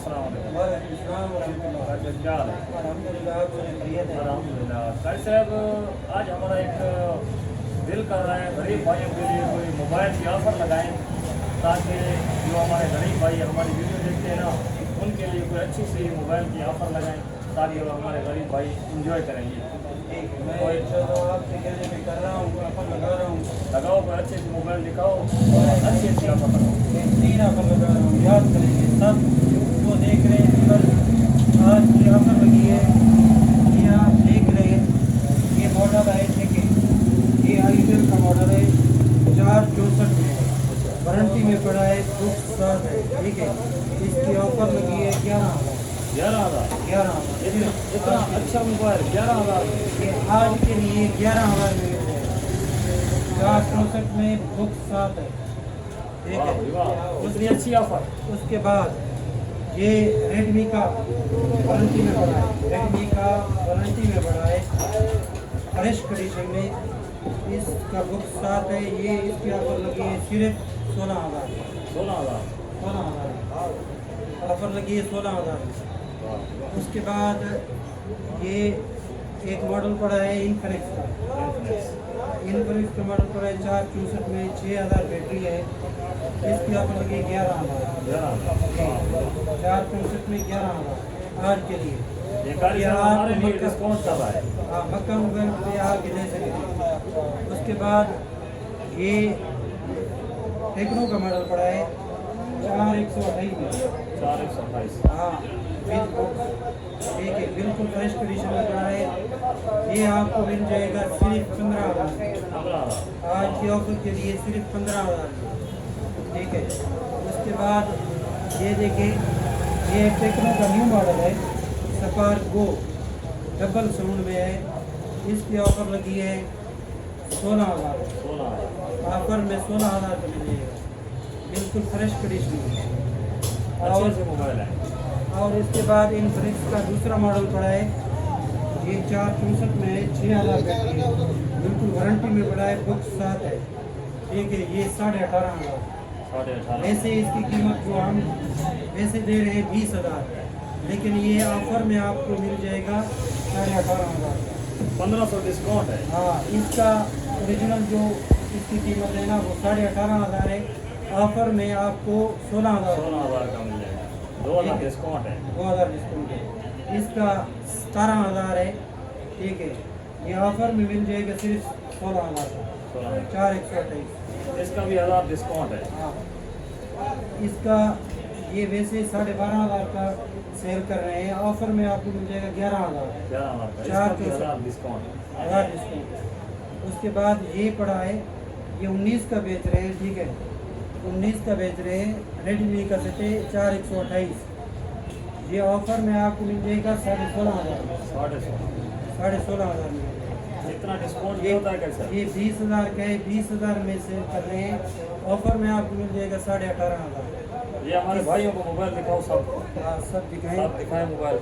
क्या हाल है? अल्हम्दुलिल्लाह। भाई साहब, आज हमारा एक दिल कर रहा है गरीब भाइयों के लिए कोई मोबाइल की ऑफ़र लगाएं, ताकि जो हमारे गरीब भाई हमारी वीडियो देखते हैं ना, उनके लिए कोई अच्छी सी मोबाइल की ऑफ़र लगाएं, ताकि वो हमारे गरीब भाई इंजॉय करेंगे। मैं आपसे कहने में कर रहा हूँ, ऑफर लगा रहा हूँ। लगाओ, कोई अच्छी सी मोबाइल दिखाओ और अच्छी अच्छी ऑफ़र लगाओ। तीन ऑफर लगा रहा हूँ, याद करेंगे सब जो देख रहे हैं। बस आज की ऑफर लगी है, ये आप देख रहे हैं। ये मॉडल है, देखिए ये आईटेल का मॉडल है, 464 में है, वारंटी में पड़ा है, बुक साथ है, ठीक है। इसकी ऑफर लगी है 11,000। इतना अच्छा मोबाइल 11,000। ये आज के लिए 11,000 में मिल जाएगा। 464 में बुक साथ है, ठीक है। उतनी अच्छी ऑफर। उसके बाद ये रेडमी का वारंटी में पड़ा है, रेडमी का वारंटी में पड़ा है, फ्रेश कंडीशन में। इसका बुक साथ है। ये इसकी ऑफर लगी है सिर्फ 16,000। 16,000 ऑफर लगी है 16,000। उसके बाद ये एक मॉडल पड़ा है इनफिनिक्स का। इनफिनिक्स का मॉडल पड़ा है 464 में, 6,000 बैटरी है। इसकी ऑफर लगी 11,000। 464 में 11,000 आज के लिए। हमारे लिए डिस्काउंट कर रहा है। हाँ, मक्का मोबाइल पे आके ले सकते हैं। उसके बाद ये टेक्नो का मॉडल पड़ा है 4128 में। 4128। हाँ, विद बॉक्स, ठीक है, बिल्कुल फ्रेश कंडीशन में पड़ा है। ये आपको मिल जाएगा सिर्फ 15,000। आज के ऑफर के लिए सिर्फ 15,000, ठीक है। उसके बाद ये देखिए, ये टेक्नो का न्यू मॉडल है, स्पार्क गो, डबल साउंड में है। इसकी ऑफर लगी है 16,000। ऑफर में 16,000 का मिलेगा, बिल्कुल फ्रेश कंडीशन में। अच्छे से मोबाइल है। और इसके बाद इनफिनिक्स का दूसरा मॉडल पड़ा है, ये 464 में है, 6,000 बैटरी है, बिल्कुल वारंटी में पड़ा है, बुक साथ है, ठीक है। ये 18,500। वैसे इसकी कीमत जो हम वैसे दे रहे हैं 20,000, लेकिन ये ऑफर में आपको मिल जाएगा 18,500। 1500 डिस्काउंट है। हाँ, इसका ओरिजिनल जो इसकी कीमत है ना, वो 18,500 है। ऑफर में आपको 16,000 का मिल जाएगा। 2,000 डिस्काउंट है। 2,000 डिस्काउंट है। इसका 17,000 है, ठीक है। ये ऑफर में मिल जाएगा सिर्फ 16,000 का, 4128। इसका भी 1,000 डिस्काउंट है। हाँ, इसका ये वैसे 12,500 का सेल कर रहे हैं, ऑफर में आपको मिल जाएगा 11,000। 11,000 डिस्काउंट। 1,000 डिस्काउंट। उसके बाद ये पड़ा है, ये 19 का बेच रहे हैं, ठीक है, 19 का बेच रहे हैं, रेडमी का सेट है 4128। ये ऑफर में आपको मिल जाएगा 16,500। 16,500 में इतना डिस्काउंट ये होता है कैसे? ये 20,000 का है, 20,000 में सेल कर रहे हैं, ऑफर में आपको मिल जाएगा 18,500। ये हमारे भाइयों को मोबाइल दिखाओ, सब हाँ, सब दिखाएं मोबाइल।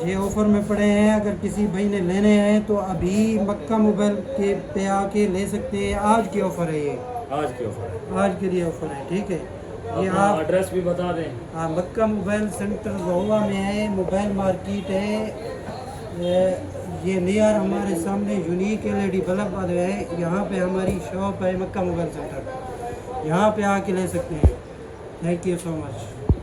ये ऑफर में पड़े हैं। अगर किसी भाई ने लेने हैं तो अभी मक्का मोबाइल के पे आके ले सकते हैं। आज की ऑफर है ये, आज की ऑफर है, आज के लिए ऑफर है, ठीक है। ये अपना आप एड्रेस भी बता दें। हाँ, मक्का मोबाइल सेंटर गोवा में है, मोबाइल मार्केट है। ये नियर हमारे सामने यूनिक LED बल्ब वाले है, यहाँ पे हमारी शॉप है, मक्का मोबाइल सेंटर। यहाँ पे आके ले सकते हैं। Thank you so much.